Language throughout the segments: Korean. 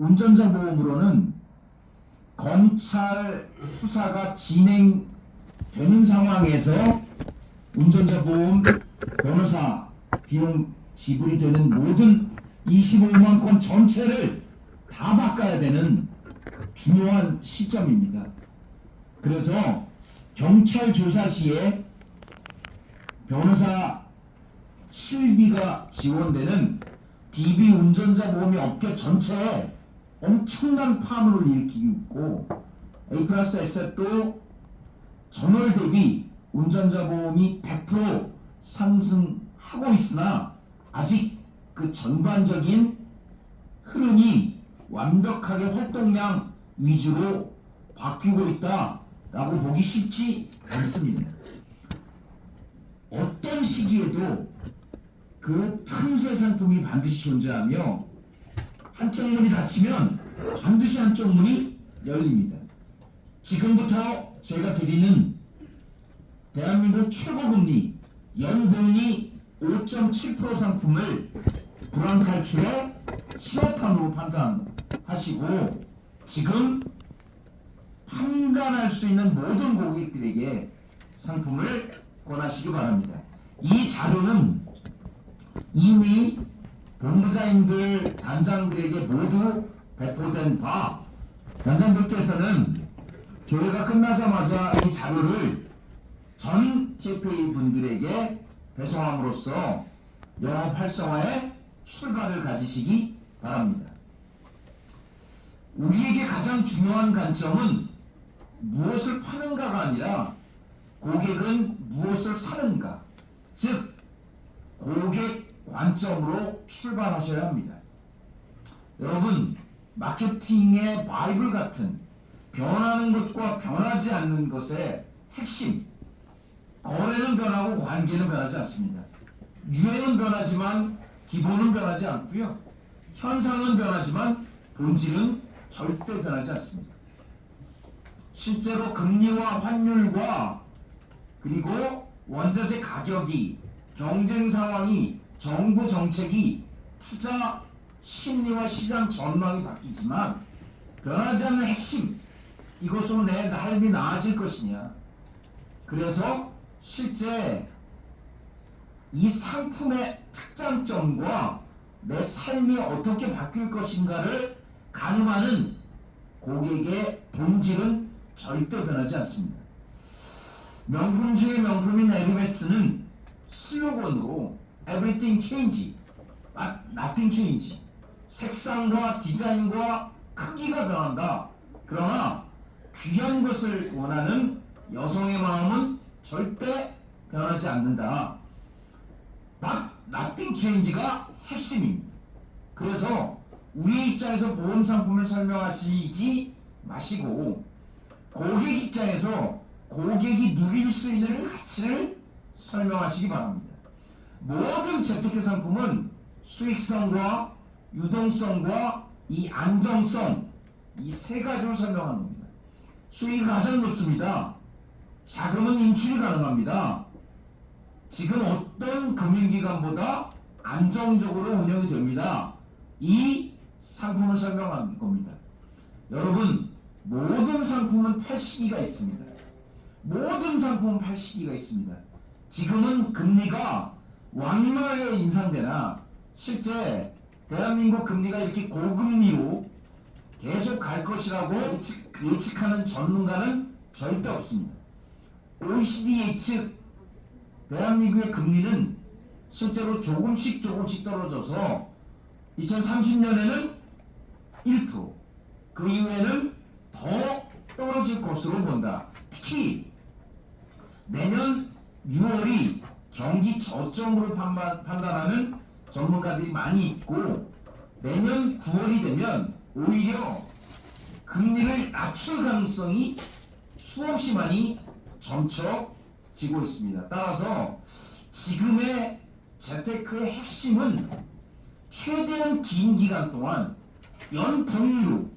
운전자 보험으로는 검찰 수사가 진행되는 상황에서 운전자 보험 변호사 비용 지불이 되는 모든 25만 건 전체를 다 바꿔야 되는 중요한 시점입니다. 그래서 경찰 조사 시에 변호사 실비가 지원되는 DB 운전자 보험이 업계 전체에 엄청난 파문을 일으키고 있고, A+S도 전월 대비 운전자 보험이 100% 상승하고 있으나 아직 그 전반적인 흐름이 완벽하게 활동량 위주로 바뀌고 있다라고 보기 쉽지 않습니다. 어떤 시기에도 그 틈새 상품이 반드시 존재하며 한쪽 문이 닫히면 반드시 한쪽 문이 열립니다. 지금부터 제가 드리는 대한민국 최고금리 연금리 5.7% 상품을 불안 탈출의 신호탄으로 판단하시고 지금 판단할 수 있는 모든 고객들에게 상품을 권하시기 바랍니다. 이 자료는 이미 본부장님들, 단장들에게 모두 배포된 바, 단장들께서는 조회가 끝나자마자 이 자료를 전 TFA 분들에게 배송함으로써 영업 활성화에 출발을 가지시기 바랍니다. 우리에게 가장 중요한 관점은 무엇을 파는가가 아니라 고객은 무엇을 사는가, 즉 고객 관점으로 출발하셔야 합니다. 여러분, 마케팅의 바이블 같은 변하는 것과 변하지 않는 것의 핵심, 거래는 변하고 관계는 변하지 않습니다. 유행은 변하지만 기본은 변하지 않고요. 현상은 변하지만 본질은 절대 변하지 않습니다. 실제로 금리와 환율과 그리고 원자재 가격이, 경쟁 상황이, 정부 정책이, 투자 심리와 시장 전망이 바뀌지만 변하지 않는 핵심, 이것으로 내 삶이 나아질 것이냐. 그래서 실제 이 상품의 특장점과 내 삶이 어떻게 바뀔 것인가를 가늠하는 고객의 본질은 절대 변하지 않습니다. 명품 중의 명품인 에르메스는 슬로건으로 Everything change, nothing change. 색상과 디자인과 크기가 변한다. 그러나 귀한 것을 원하는 여성의 마음은 절대 변하지 않는다. nothing change가 핵심입니다. 그래서 우리 입장에서 보험 상품을 설명하시지 마시고 고객 입장에서 고객이 누릴 수 있는 가치를 설명하시기 바랍니다. 모든 재테크 상품은 수익성과 유동성과 이 안정성, 이 세 가지로 설명하는 겁니다. 수익이 가장 높습니다. 자금은 인출이 가능합니다. 지금 어떤 금융기관보다 안정적으로 운영이 됩니다. 이 상품을 설명하는 겁니다. 여러분, 모든 상품은 팔 시기가 있습니다. 모든 상품은 팔 시기가 있습니다. 지금은 금리가 완화에 인상되나 실제 대한민국 금리가 이렇게 고금리로 계속 갈 것이라고 예측하는 전문가는 절대 없습니다. OECD 예측 대한민국의 금리는 실제로 조금씩 떨어져서 2030년에는 1%, 그 이후에는 더 떨어질 것으로 본다. 특히 내년 6월이 경기 저점으로 판단하는 전문가들이 많이 있고 내년 9월이 되면 오히려 금리를 낮출 가능성이 수없이 많이 점쳐지고 있습니다. 따라서 지금의 재테크의 핵심은 최대한 긴 기간 동안 연복리로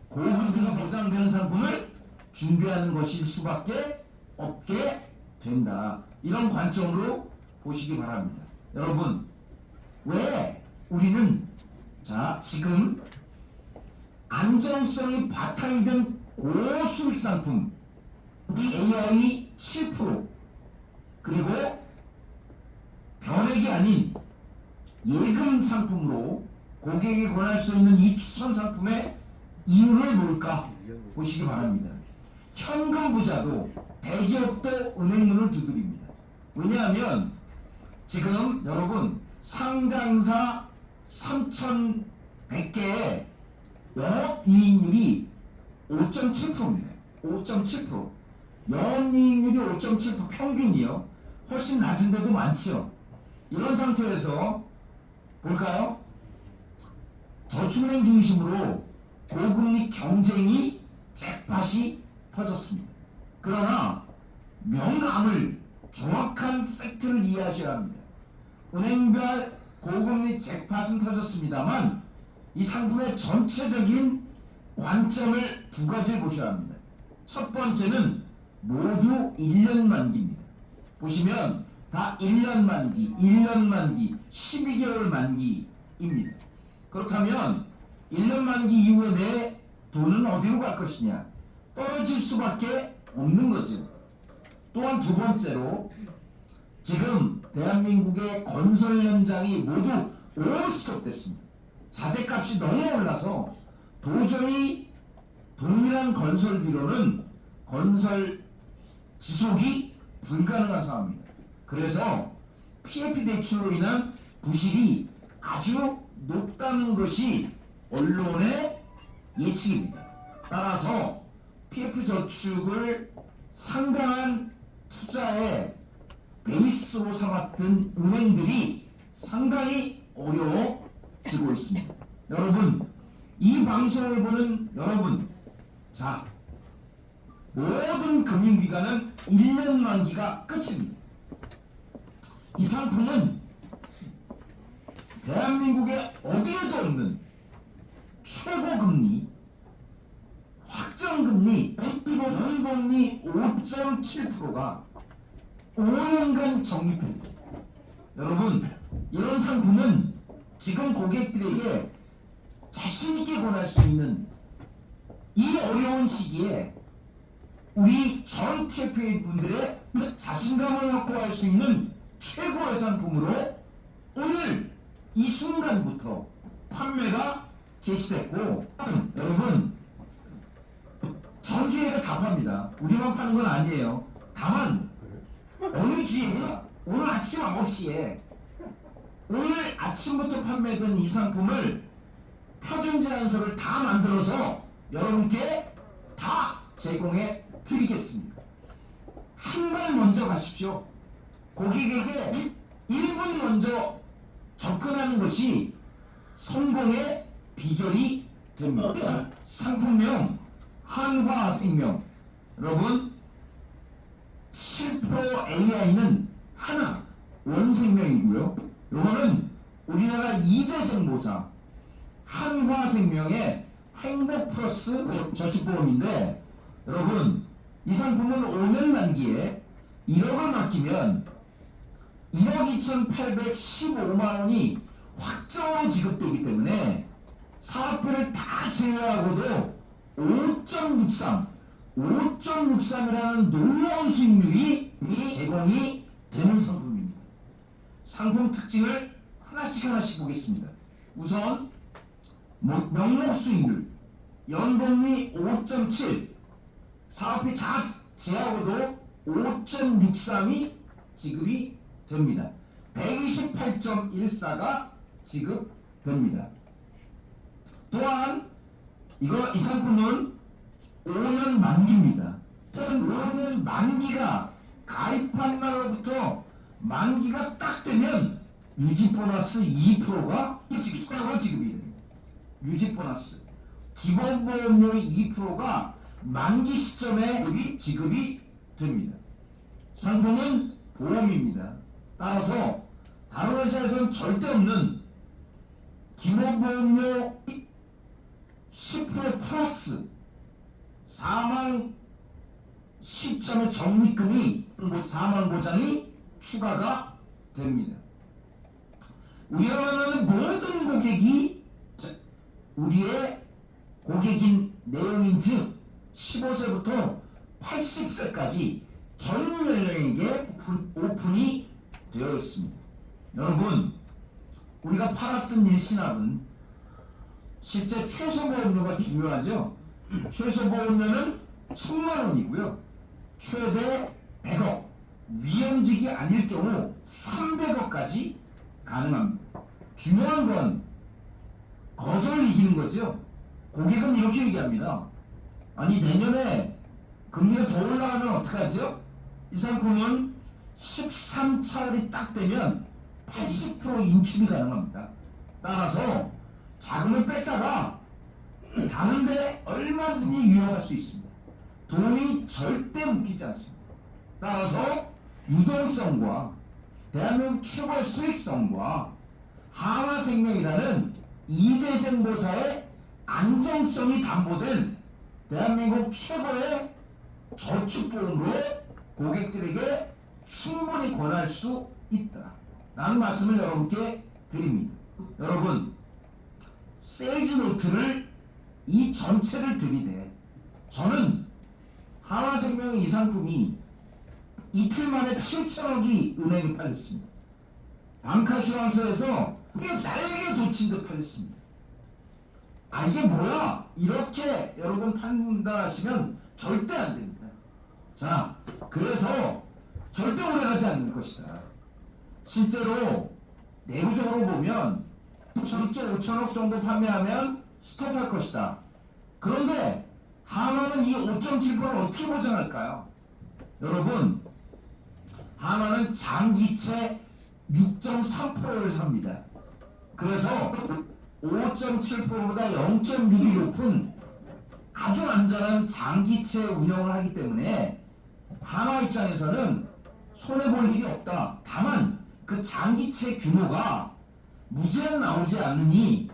고금리가 보장되는 상품을 준비하는 것일 수밖에 없게 된다. 이런 관점으로 보시기 바랍니다. 여러분, 왜 우리는 지금 안정성이 바탕이 된 고수익 상품, AI 7%, 그리고 변액이 아닌 예금 상품으로 고객이 권할 수 있는 이 추천 상품의 이유를 뭘까 보시기 바랍니다. 현금 부자도 대기업도 은행문을 두드립니다. 왜냐하면 지금 여러분 상장사 3,100개의 영업이익률이 5.7%입니다. 5.7%. 영업이익률이 5.7% 평균이요. 훨씬 낮은 데도 많지요. 이런 상태에서 볼까요? 저축은행 중심으로 고금리 경쟁이 잭팟이 터졌습니다. 그러나 명암을 정확한 팩트를 이해하셔야 합니다. 은행별 고금리 잭팟은 터졌습니다만 이 상품의 전체적인 관점을 두 가지를 보셔야 합니다. 첫 번째는 모두 1년 만기입니다. 보시면 다 1년 만기, 1년 만기, 12개월 만기입니다. 그렇다면 1년 만기 이후에 내 돈은 어디로 갈 것이냐? 떨어질 수밖에 없는 거죠. 또한 두 번째로 지금 대한민국의 건설 현장이 모두 올스톱 됐습니다. 자재값이 너무 올라서 도저히 동일한 건설비로는 건설 지속이 불가능한 상황입니다. 그래서 PF 대출로 인한 부실이 아주 높다는 것이 언론의 예측입니다. 따라서 PF 저축을 상당한 투자의 베이스로 삼았던 은행들이 상당히 어려워지고 있습니다. 여러분, 이 방송을 보는 여러분, 자, 모든 금융기관은 1년 만기가 끝입니다. 이 상품은 대한민국에 어디에도 없는 최고금리, 확정금리, 연금리 5.7%가 5년간 적립됩니다. 여러분, 이런 상품은 지금 고객들에게 자신있게 권할 수 있는 이 어려운 시기에 우리 전 TFA 분들의 자신감을 확보할 수 있는 최고의 상품으로 오늘 이 순간부터 판매가 개시됐고, 여러분 전주에가 다 팝니다. 우리만 파는 건 아니에요. 다만 어느 주에서 오늘 아침 9시에 오늘 아침부터 판매된 이 상품을 표준 제안서를 다 만들어서 여러분께 다 제공해 드리겠습니다. 한 발 먼저 가십시오. 고객에게 1분 먼저 접근하는 것이 성공의 비결이 됩니다. 상품명 한화생명, 여러분 7% AI는 하나 원생명이고요. 이거는 우리나라 2대 생보사 한화생명의 행복플러스 저축보험인데, 여러분 이 상품은 5년 만기에 1억을 맡기면 1억 2,815만원이 확정으로 지급되기 때문에 사업비를 다 제외하고도 5.63이라는 놀라운 수익률이 제공이 되는 상품입니다. 상품 특징을 하나씩 보겠습니다. 우선 명목 수익률, 연봉리 5.7, 사업비 다 제하고도 5.63이 지급이 됩니다. 128.14가 지급됩니다. 또한 이 상품은 5년 만기입니다. 5년 만기가 가입한 날로부터 만기가 딱 되면 유지 보너스 2%가 지급이 됩니다. 유지 보너스, 기본보험료의 2%가 만기 시점에 지급이 됩니다. 상품은 보험입니다. 따라서 다른 회사에서는 절대 없는 기본보험료 10% 플러스 사망 시점의 적립금이 4만 보장이 추가가 됩니다. 우리가 만나는 모든 고객이 우리의 고객인 내용인즉 15세부터 80세까지 전 연령에게 오픈이 되어 있습니다. 여러분, 우리가 팔았던 일시납은 실제 최소보험료가 중요하죠. 최소보험료는 1000만원이고요. 최대 100억, 위험직이 아닐 경우 300억까지 가능합니다. 중요한 건 거절을 이기는 거죠. 고객은 이렇게 얘기합니다. 아니, 내년에 금리가 더 올라가면 어떡하죠? 이 상품은 13차월이 딱 되면 80% 인출이 가능합니다. 따라서 자금을 뺐다가 다른데 얼마든지 유용할 수 있습니다. 돈이 절대 묶이지 않습니다. 따라서 유동성과 대한민국 최고의 수익성과 하나생명이라는 2대생보사의 안정성이 담보된 대한민국 최고의 저축보험으로 고객들에게 충분히 권할 수 있다 라는 말씀을 여러분께 드립니다. 여러분, 세일즈노트를 이 전체를 들이대 저는 하나생명 이 상품이 이틀 만에 7천억이 은행에 팔렸습니다. 방카슈랑스에서 날개 돋친 듯 팔렸습니다. 아, 이게 뭐야? 이렇게 여러분 판단하시면 절대 안 됩니다. 자, 그래서 절대 오래가지 않는 것이다. 실제로 내부적으로 보면 5천억 정도 판매하면 스톱할 것이다. 그런데 하나는 이 5.7%를 어떻게 보장할까요? 여러분, 하나는 장기채 6.3%를 삽니다. 그래서 5.7%보다 0.6이 높은 아주 안전한 장기채 운영을 하기 때문에 하나 입장에서는 손해볼 일이 없다. 다만 그 장기채 규모가 무제한 나오지 않으니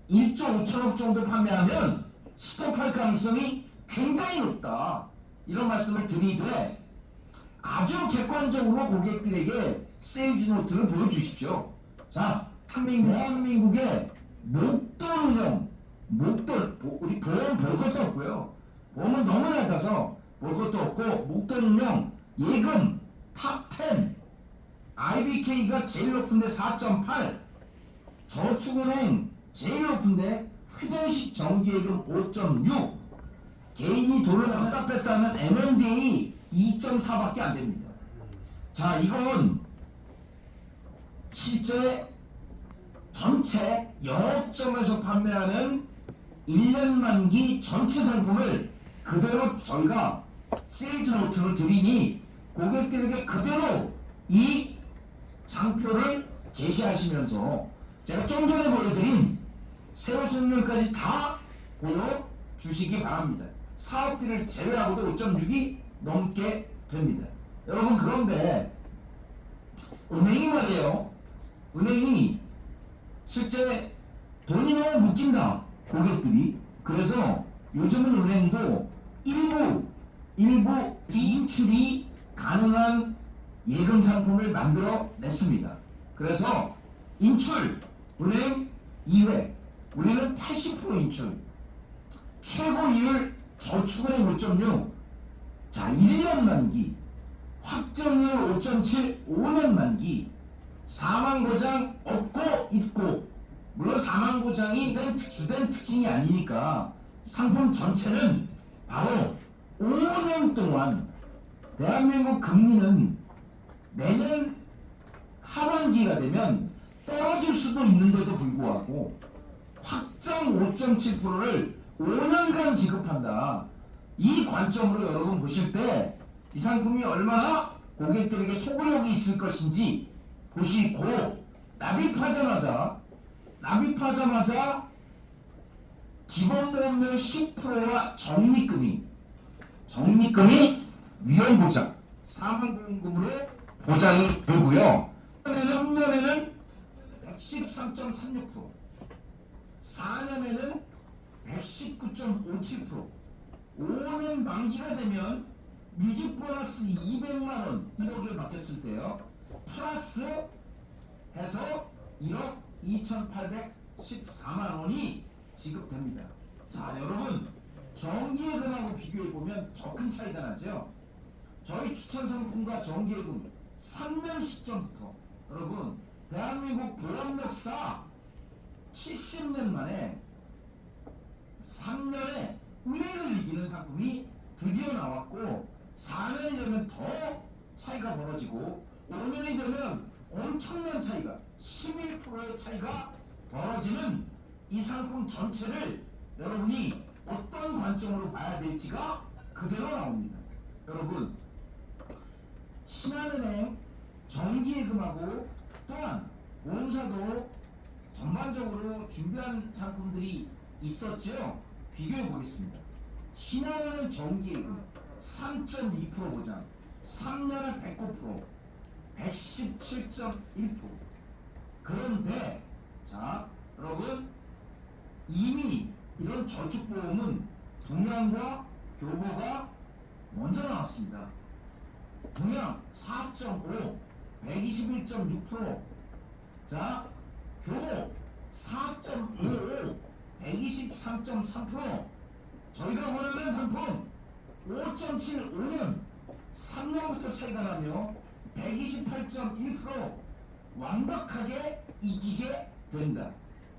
1조 5천억 정도 판매하면 스톱할 가능성이 굉장히 높다. 이런 말씀을 드리되 아주 객관적으로 고객들에게 세일즈노트를 보여주십시오. 자, 대한민국의 목돈 운영, 우리 보험 볼 것도 없고요. 보험은 너무 낮아서 볼 것도 없고, 목돈 운영, 예금, 탑10, IBK가 제일 높은데 4.8, 저축은행 제일 높은데 회전식 정기예금 5.6, 개인이 돈을 넣었다 뺐다 하는 M&A 2.4밖에 안 됩니다. 자, 이건 실제 전체 영업점에서 판매하는 1년 만기 전체 상품을 그대로 저희가 세일즈노트로 드리니 고객들에게 그대로 이 장표를 제시하시면서 제가 좀 전에 보여드린 세후 수익률까지 다 보여주시기 바랍니다. 사업비를 제외하고도 5.6이 넘게 됩니다. 여러분, 그런데 은행이 말이에요. 은행이 실제 돈이 너무 묶인다, 고객들이. 그래서 요즘은 은행도 일부 인출이 가능한 예금 상품을 만들어 냈습니다. 그래서 인출, 은행 2회, 우리는 80% 인출, 최고 이율 저축은행 5.6, 자, 1년 만기, 확정이율 5.7, 5년 만기, 사망보장 없고 있고, 물론 사망보장이 주된 특징이 아니니까 상품 전체는 바로 5년 동안 대한민국 금리는 내년 하반기가 되면 떨어질 수도 있는데도 불구하고 확정 5.7%를 5년간 지급한다. 이 관점으로 여러분 보실 때 이 상품이 얼마나 고객들에게 소구력이 있을 것인지 보시고, 납입하자마자 기본보험료 10%와 적립금이 위험보장, 사망보험금으로 보장이 되고요. 3년에는 113.36%, 4년에는 119.57%, 5년 만기가 되면 뮤직 보너스 200만원 1억을 받겠을 때요, 플러스 해서 1억 2,814만원이 지급됩니다. 자, 여러분, 비교해보면 더 큰 차이가 나죠. 저희 추천 상품과 정기예금 3년 시점부터 여러분 대한민국 보험 역사 70년 만에 3년에 우위를 이기는 상품이 드디어 나왔고 4년이 되면 더 차이가 벌어지고 5년이 되면 엄청난 차이가 11%의 차이가 벌어지는 이 상품 전체를 여러분이 어떤 관점으로 봐야 될지가 그대로 나옵니다. 여러분 신한은행 정기예금하고 또한 보험사도 전반적으로 준비한 상품들이 있었죠. 비교해 보겠습니다. 신한은행 정기예금 3.2% 보장 3년에 109% 117.1%. 그런데 자 여러분 이미 이런 저축보험은 동양과 교보가 먼저 나왔습니다. 동양 4.5 121.6%. 자 교보 4.55 123.3%. 저희가 원하는 상품 5.75년 3년부터 차이가 나며 128.1% 완벽하게 이기게 된다.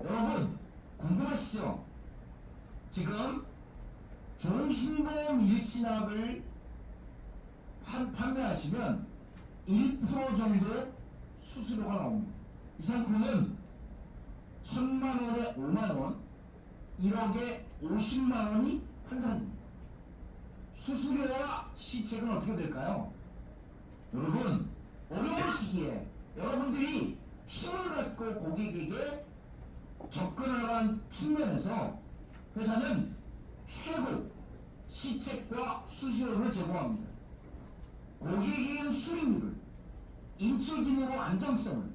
여러분 궁금하시죠? 지금 종신보험 일시납을 판매하시면 1% 정도 수수료가 나옵니다. 이 상품은 1000만원에 5만원 1억에 50만원이 환산입니다. 수수료와 시책은 어떻게 될까요? 여러분 어려운 시기에 여러분들이 힘을 갖고 고객에게 접근하는 측면에서 회사는 최고 시책과 수수료를 제공합니다. 고객에게는 수익률을, 인출 기능의 안정성을,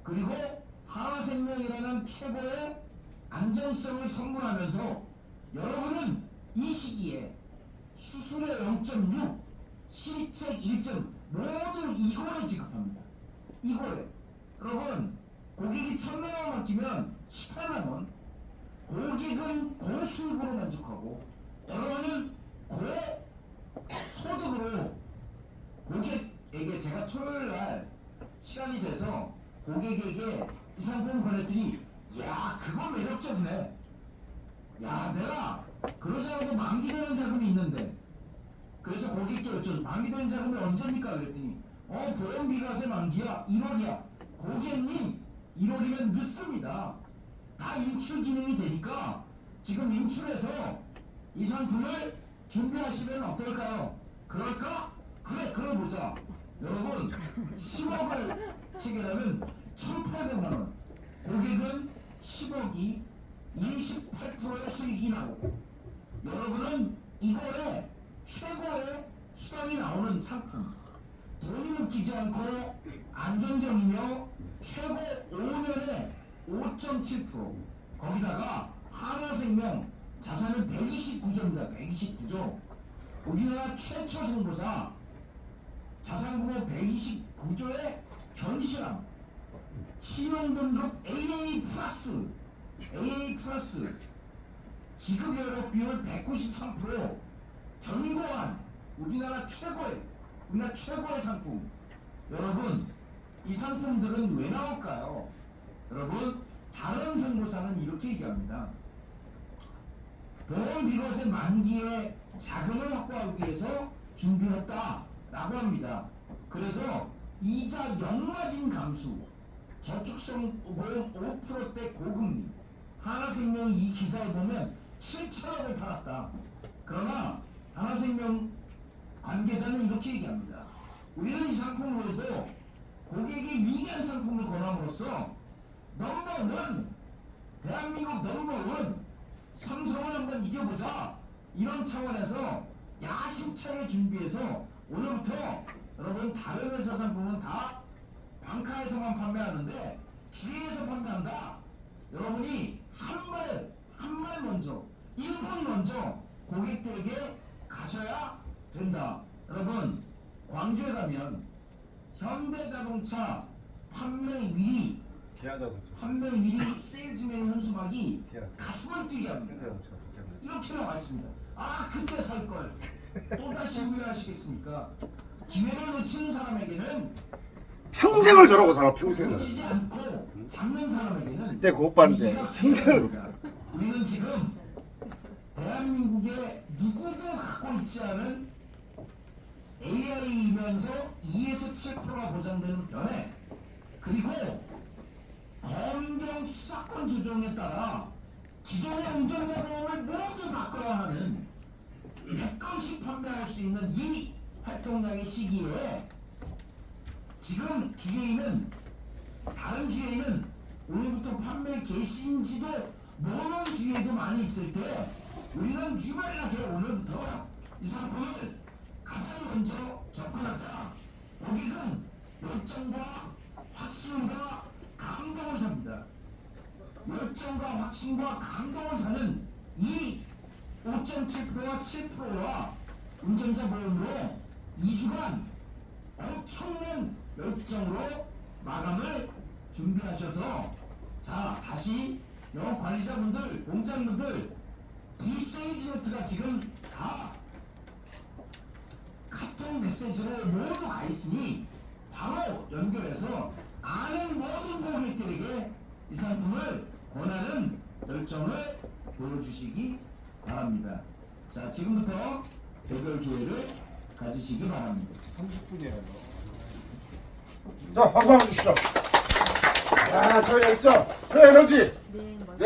그리고 하나생명이라는 최고의 안정성을 선물하면서 여러분은 이 시기에 수수료 0.6, 시책 1점 모두 이거를 지급합니다. 이거를 여러분 고객이 1000만원 맡기면 18만원, 고객은 고수익으로 만족하고 여러분은 고소득으로 고객에게 제가 토요일날 시간이 돼서 고객에게 이 상품 보냈더니 야 그거 매력적이네. 야 내가 그러지 않아도 만기되는 자금이 있는데 그래서 고객께 여쭤서 만기되는 자금이 언제입니까? 그랬더니 보험 비과세 만기야 1월이야. 고객님 1월이면 늦습니다. 다 인출 기능이 되니까 지금 인출해서 이 상품을 준비하시면 어떨까요? 그럴까? 그래 그러보자. 여러분 10억을 체결하면 1800만원, 고객은 10억이 28%의 수익이 나오고 여러분은 이거에 최고의 수당이 나오는 상품, 돈이 묶이지 않고 안정적이며 최고 5년에 5.7%, 거기다가 하나생명 자산은 129조입니다. 129조. 우리나라 최초 선보사 자산구호 129조의 견실함, 신용등급 AA 플러스, 지급여력 비율 193%, 견고한 우리나라 최고의 상품. 여러분 이 상품들은 왜 나올까요? 여러분 다른 선보사는 이렇게 얘기합니다. 보험 비과세 만기에 자금을 확보하기 위해서 준비했다 라고 합니다. 그래서 이자 역마진 감수, 저축성 보험 5%대 고금리, 하나생명이 이 기사에 보면 7천억을 팔았다. 그러나 하나생명 관계자는 이렇게 얘기합니다. 우리는 이 상품으로도 고객이 유리한 상품을 권함으로써 넘버원, 대한민국 넘버원 삼성을 한번 이겨보자, 이런 차원에서 야심차게 준비해서 오늘부터 여러분 다른 회사 상품은 다 방카에서만 판매하는데 주위에서 판매한다. 여러분이 한 발 먼저 1분 먼저 고객들에게 가셔야 된다. 여러분 광주에 가면 현대자동차 판매 1위 세일즈맨 현수막이 가슴을 뛰게 합니다. 이렇게 나와 있습니다. 아 그때 살 걸 또다시 후회하시겠습니까? 기회를 놓치는 사람에게는 평생을 저러고 살아 평생을. 놓치지 않고 잡는 사람에게는 그때 그 오빠인데 위기가 평생을. 기회입니다. 우리는 지금 대한민국에 누구도 갖고 있지 않은 AI이면서 2에서 7%가 보장되는 변액 그리고 검경 수사권 조정에 따라 기존의 운전자 보험을 모두 바꿔야 하는 100건씩 판매할 수 있는 이 활동량의 시기에 지금 주계인은 다른 주계인은 오늘부터 판매 개시인지도 모르는 주계인도 많이 있을 때 우리는 유발나게 오늘부터 이 상품을 가장 먼저 접근하자. 고객은 열정과 확신과 감동을 삽니다. 열정과 확신과 감동을 사는 이 5.7%와 7%와 운전자 보험으로 2주간 엄청난 열정으로 마감을 준비하셔서 자 다시 영업 관리자분들, 공장분들 이 세일즈 노트가 지금 다 카톡 메시지로 모두 가 있으니 바로 연결해서 아는 모든 고객들에게 이 상품을 권하는 열정을 보여주시기 바랍니다. 자 지금부터 대결 기회를 가지시기 바랍니다. 30분이라도. 자 박수 한번 주시죠. 야 저 열정 저 에너지. 네, 맞아요. 야